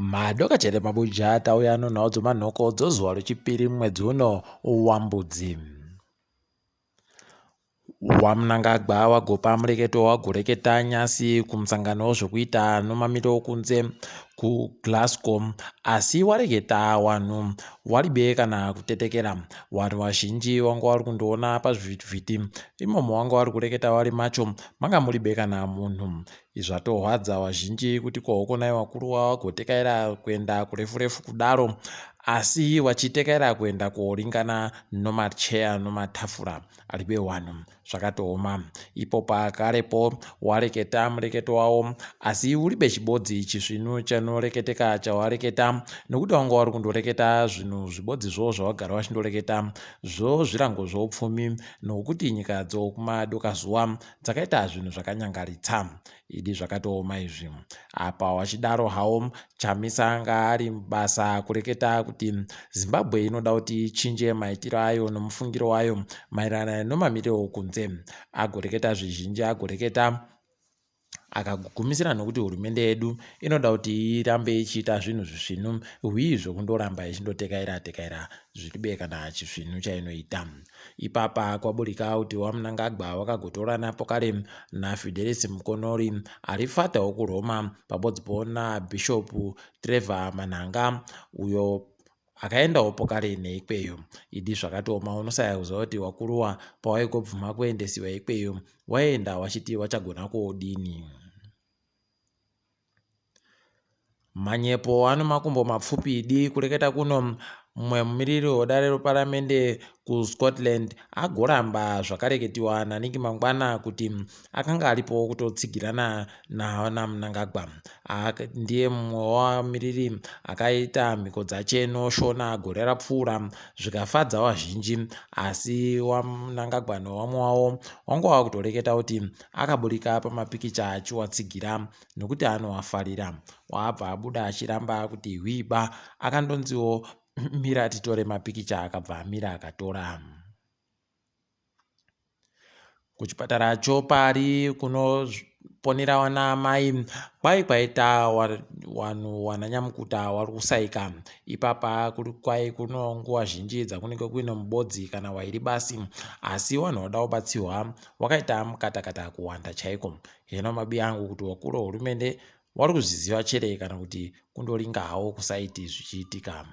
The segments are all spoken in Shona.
madoka chere mabuja tauya nonhadzo manhoko dzozuva rechipiri mwedzi uno waMbudzi. WaMnangagwa wagopa mureketo wagoreketa nyasi kumusangano wezvekuita nomamiro okunze kuGlasgow, asi wareketa wanhu waribe kana kutetekera. Vanhu vazhinji vanga vari kundoona pazvivhitivhiti imomo vanga vari kureketa vari macho manga muribe kana munhu. Zvatohwadza vazhinji kuti kohokona vakuru wavagotekaira kuenda kurefu kudaro, asi vachitekaira kuenda koringana nomacheya nomatafura aribe wanhu zvakatooma. Ipo pakarepo wareketa mureketo wavo, asi uribe chibodzi chizvinu chanoreketeka chawareketa, nokuti vanga vari kundoreketa zvinhu zvibodzizvo zvavagara vachindoreketa zvo zvirango zvoupfumi, nokuti nyika dzokumadokazuva dzakaita zvinhu zvakanyangaritsa. Idi zvakatooma izvi. Apa wachidaro havo, Chamisa anga ari basa kureketa kuti Zimbabwe inoda kuti ichinje maitiro ayo nomufungiro wayo maererano nomamiriro okunze. Agoreketa zvizhinji, agoreketa akagumisira nokuti hurumende yedu inoda kuti irambe ichiita zvinhu zvisvinu zvokundoramba ichindotekaira zviribe kana chizvinu chainoita. Ipapa kwaburika kuti WaMnangagwa wakagotorana pokare naFidelis Mukonori ari fata wokuRoma pamodzi naBhishopu Trevor Manhanga uyo akaendawo pokare neikweyo. Idi zvakatooma, unosaya kuziva kuti wakuruwa pawaigobvuma kuendesiwa ikweyo waenda wachiti wachagona kuodini. Manyepo ano makumbo mapfupi idi kureketa kuno mumwe mumiriri wedare reparamende kuScotland agoramba zvakareketiwa naningi mangwana kuti akanga aripo kutotsigirana naMhanduwe. Ndiye mumwe wamiriri akaita mhiko dzache noshona gore rapfuura zvikafadza vazhinji, asi WaMnangagwa nevamwe wavo vanga vakutoreketa kuti akaburika pamapikicha achiwatsigira nokuti anowafarira. Waabva abuda achiramba kuti hwiba, akandonziwo mira titore mapikicha, akabva amira akatora. Kuchipatara chopari kunoponera wana mai kwaita wanhu wananyamukuta wari kusaika. Ipapa kwai kuno nguva zhinji dzakunenge kuine mubodzi kana wairi basi, asi wanhu wada kubatsirwa wakaita mukatakata kuwanda chaiko. Hino mabiya angu kuti wakuru wehurumende wari kuzviziva chere kana kuti kundoringa hawo kusaiti zvichiitika.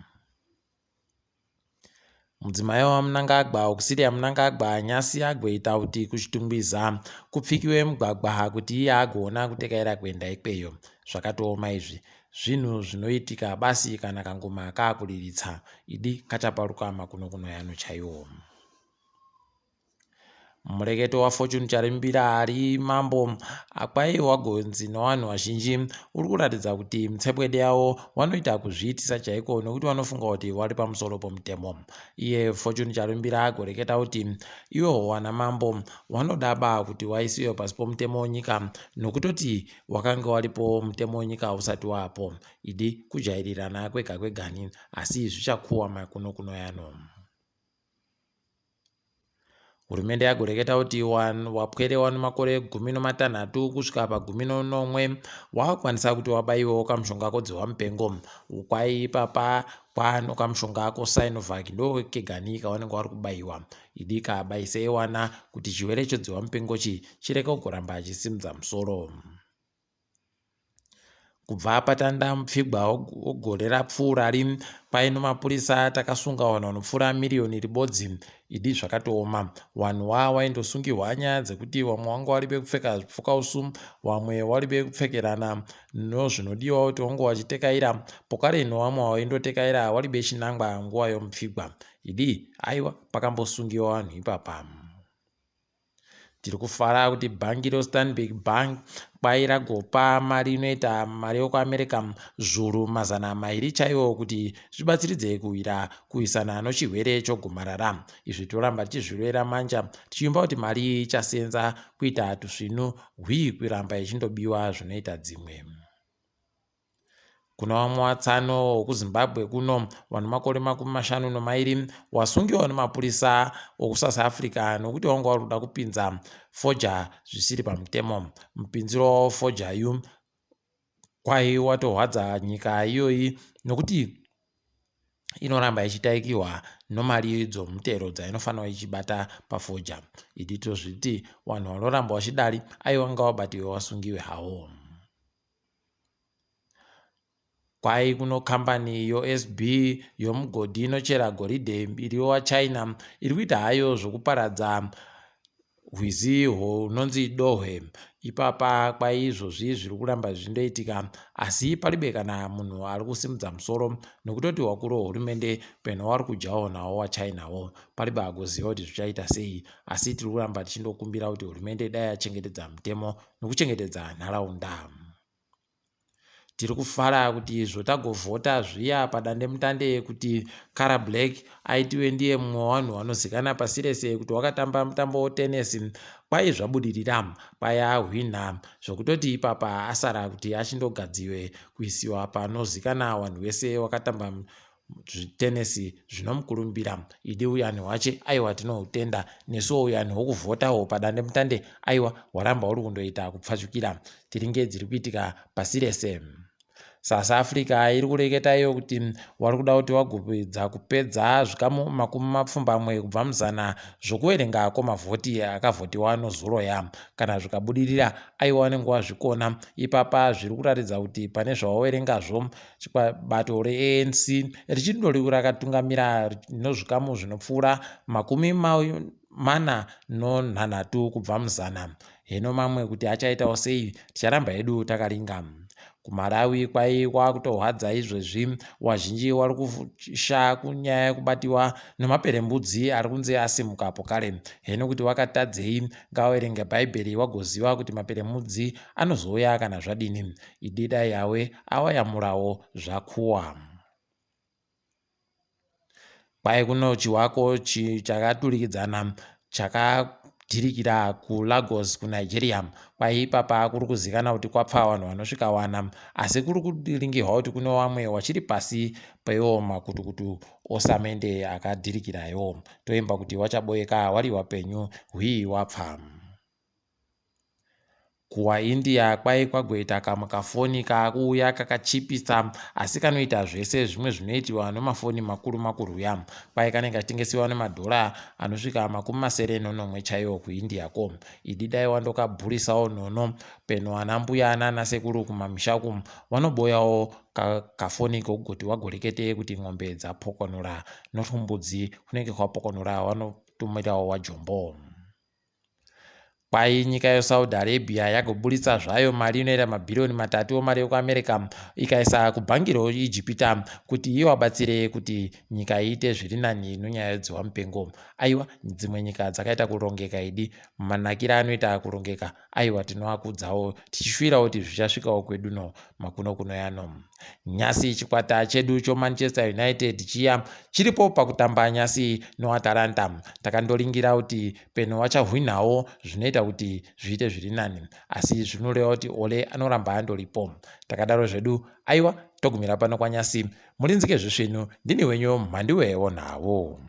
Mudzimai waMnangagwa wokusiriya Mnangagwa nyasi agoita kuti kuchitungwiza kupfikiwe mugwagwa kuti iye agoona kutekaira kuenda ikweyo. Zvakatooma izvi, zvinhu zvinoitika basi kana kangoma kaakuriritsa. Idi kachaparuka makuno yano chaiwo. Mureketo waFortune charimbira ari mambo akwai wagonzi nevanhu vazhinji uri kuratidza kuti mutsepwede yavo vanoita kuzviitisa chaiko nokuti vanofunga kuti vari pamusoro pomutemo. Iye Fortune charimbira agoreketa kuti ivo wana mambo vanodaba kuti waisiwe pasi pomutemo wenyika nokutoti wakanga waripo mutemo wenyika usati wapo. Idi kujairirana kwegani, asi zvichakuwa makuno yano. Hurumende yagoreketa kuti wapwere wanu makore 16 kusvika pa11 wakwanisa kuti wabayiwewo kamushonga kodzihwa mupengo. Kwai ipapa kwano kamushonga koSinovac ndo kegani kavanenge vari kubayiwa. Idi kabayisei wana kuti chirwere chodzihwa mupengochi chireke kugoramba chisimudza musoro. Kubva patanda mupfigwa wegore rapfuura paino mapurisa takasunga vanhu vanopfuura miriyoni ribodzi. Idi zvakatooma, vanhu vaindosungirwa nyaya dzekuti vamwe vanga varibe kupfeka zvipfukausu, vamwe varibe kupfekerana nozvinodiwa kuti vange vachitekaira pokare nevamwe vaindotekaira varibe chinangwa nguva yomupfigwa. Idi aiwa pakambosungiwa vanhu ipapa. Tiri kufara kuti bhangi reStanbic Bank kwai ragopa mari inoita mari yokuAmerica zviuru 200 chaiwo kuti zvibatsiridze kuisana nochirwere chogomarara. Izvi toramba tichizvirwera manja tichiimba kuti mari iyi ichasenza kuita tusvinu kuramba ichindobiwa zvinoita dzimwe. Kuna vamwe watsano wekuZimbabwe kuno vanhu makore 52 wasungiwa nemapurisa okuSouth Africa nokuti vanga vari kuda kupinza foja zvisiri pamutemo. Mupinziro wavo foja yu kwai watorwadza nyika iyoyi nokuti inoramba ichitaikiwa nomari dzomutero dzainofanira ichibata pafoja. Idi tozviti vanhu vanoramba vachidari aiwa ngavabatiwe vasungiwe hawo. Kwai kuno kambani yoSB yomugodhi inochera goridhe iri waChina iri kuita hayo zvokuparadza hwizi hunonzi dohwe. Ipapa kwai izvozvi zviri kuramba zvichindoitika, asi paribe kana munhu ari kusimudza musoro nokutoti wakuru wehurumende peno vari kujawo nawo waChinawo paribe akuziva kuti zvichaita sei, asi tiri kuramba tichindokumbira kuti hurumende dai yachengetedza mutemo nokuchengetedza nharaunda. Tiri kufara kuti zvotagovhota zviya padandemutande kuti Kara Black aitiwe ndiye mumwe wanhu vanozikana pasi rese kuti wakatamba mutambo wetenesi, kwai zvabudirira paya WeNhau zvokutoti ipapa asara kuti achindogadziwe kuisiwa panozikana vanhu vese wakatamba tenesi zvinomukurumbira. Idi uyanhu hwache aiwa tinohutenda, nesuwo uyanhu hwokuvhotawo padandemutande aiwa hwaramba uri kundoita kupfachukira. Tiringe dziri kuitika pasi rese. South Africa iri kureketa iyo kuti vari kuda kuti wagopedza kupedza zvikamu 20 kubva muzana zvokuverenga kwamavhoti akavhotiwa nozoroya. Kana zvikabudirira aiwa nenguva zvikona ipapa zviri kuratidza kuti pane zvawaverengazvo bato reANC richindori rakatungamira nozvikamu zvinopfuura 46 kubva muzana. Hino mamwe kuti achaitawo sei, ticharamba hedu takaringa. KuMalawi kwai kwakutohwadza izvezvi, wazhinji wari kusha kunyaya yekubatiwa nemaperembudzi ari kunze asimukapo kare. Hino kuti wakatadzei ngavaverenge bhaibheri wagoziva kuti maperembudzi anozouya kana zvadini. Idi dai yawe awayamurawo zvakuwa. Kwai kuno chiwako chakaturikidzana chakadhirikira kuLagos kuNigeria. Kwai ipapa kuri kuzikana kuti kwapfa vanhu vanosvika 1, asi kuri kuringirwa kuti kuno vamwe wachiri pasi paiwo makutukutu osamende akadhirikirayo. Toimba kuti wachaboeka wari wapenyu hwii wapfa. KuwaIndia kwai kwagoita kamwe kafoni kakuuya kakachipisa, asi kanoita zvese zvimwe zvinoitiwa nemafoni makuru makuru ya. Kwai kanenge kachitengesiwa nemadhora anosvika 700 chaiwo kuIndiako. Idi dai wandokabhurisawo nhono peno ana mbuya nana sekuru kumamisha kumu vanoboyawo kafoni kokugoti wagorekete kuti ng'ombe dzapokonura notumbudzi kunenge kwapokonura vanotumirawo wajombo. Kwai nyika yeSaudi Arabia yagoburitsa zvayo mari inoita mabhirioni 3 omari yekuAmerica ikaisa kubhangiro Ijipita kuti iwabatsire kuti nyika iite zviri nani nonyaya yedziwa mupengo. Aiwa dzimwe nyika dzakaita kurongeka idi, manakira anoita kurongeka aiwa tinoakudzawo tichifira kuti zvichasvikawo kweduno makuno yano. Nyasi chikwata chedu choManchester United chiya chiripo pakutamba nyasi noAtalanta. Takandoringira kuti peno wachahwinawo zvinoita kuti zviite zviri nani, asi zvinoreva kuti Ole anoramba andoripo. Takadaro zvedu aiwa togumira pano kwanyasi. Murinzike zvesvenyu, ndini wenyu MhanduWe WeNhau.